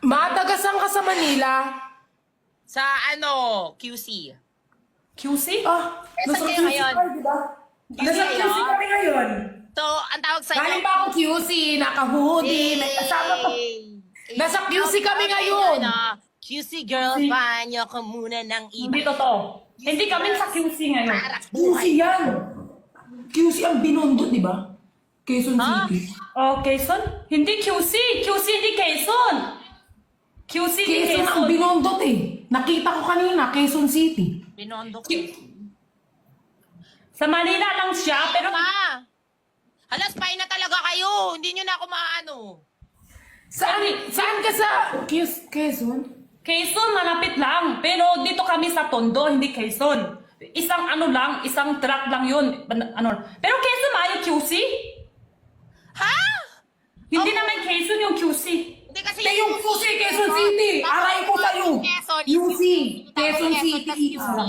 Matagasan ka sa Manila? Sa ano, QC. QC? Ah, Eh, nasa saan kayo QC ngayon? ka, di ba? Nasa kayo? QC kami ngayon. So, ang tawag sa Galing pa ako QC, naka-hoodie, may kasama pa. Nasa QC kami ngayon. QC girl, banyo ko muna ng iba. Hindi totoo. Hindi kami sa QC ngayon. Para QC buhay. yan. QC ang Binondo, di ba? Quezon Ah? City. Oh, Quezon? Hindi QC. QC hindi Quezon. QC hindi Quezon ang Quezon. Binondot eh. Nakita ko kanina, Quezon City. Binondo ko. Sa Manila lang siya, pero Pa! Halas, pain na talaga kayo. Hindi nyo na ako maano. Saan ka sa Quezon? Quezon malapit lang. Pero dito kami sa Tondo, hindi Quezon. Isang ano lang, isang truck lang yun. Ano. Pero Quezon maayo QC? Ha? Hindi naman Quezon yung QC. Hindi kasi Hindi yung QC, Quezon City. Aray ko sa'yo. Quezon. QC, Quezon tas City. QC.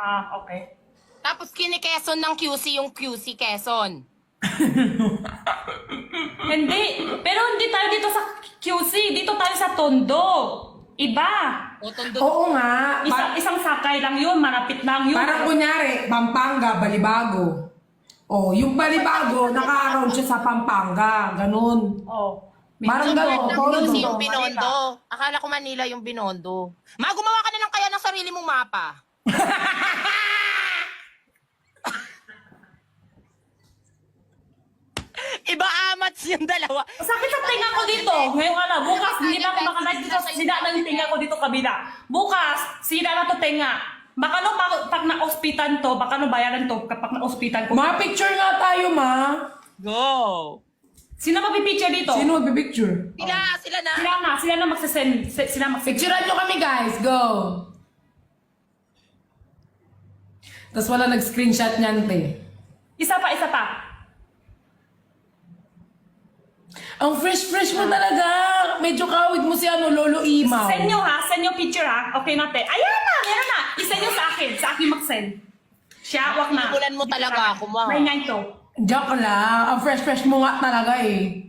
Ah, okay. Tapos kini-Quezon ng QC yung QC Quezon. Hindi. Pero hindi tayo dito sa QC. Dito tayo sa Tondo. Iba. O, tondo. Oo nga. Isang sakay lang yun. Malapit lang yun. Parang kunyari, Pampanga, Balibago. Oh, yung Balibago, naka-around siya sa Pampanga. Ganun. Oh. Parang ganun. Ng Tondo. QC yung Binondo. Akala ko Manila yung Binondo. Gumawa ka na ng kaya ng sarili mong mapa. Iba amats yung dalawa. Sakit sa tinga ko dito. Ngayong ano, bukas hindi na ako makalive dito. Sila na yung tinga ko dito kabila. Bukas, sila na to tinga. Baka no, pag na-hospital to, baka no bayaran to kapag na-hospital ko. Ma-picture nga tayo, ma. Go! Sino magpipicture dito? Sino magbe-picture? Sila na. Sila na magsasend. Sila magsasend. Picturean nyo kami, guys. Go! Tapos wala nag-screenshot niyan, te. Isa pa. Ang fresh-fresh mo talaga. Medyo kawig mo si Lolo Imaw. Send nyo picture ha. Okay na te. Ayan na, meron na. Isend nyo sa akin. Sa akin mag-send. Siya, wag na. Pinukulan mo talaga ako, ma. May 9 to. Joke lang. Ang fresh-fresh mo nga talaga eh.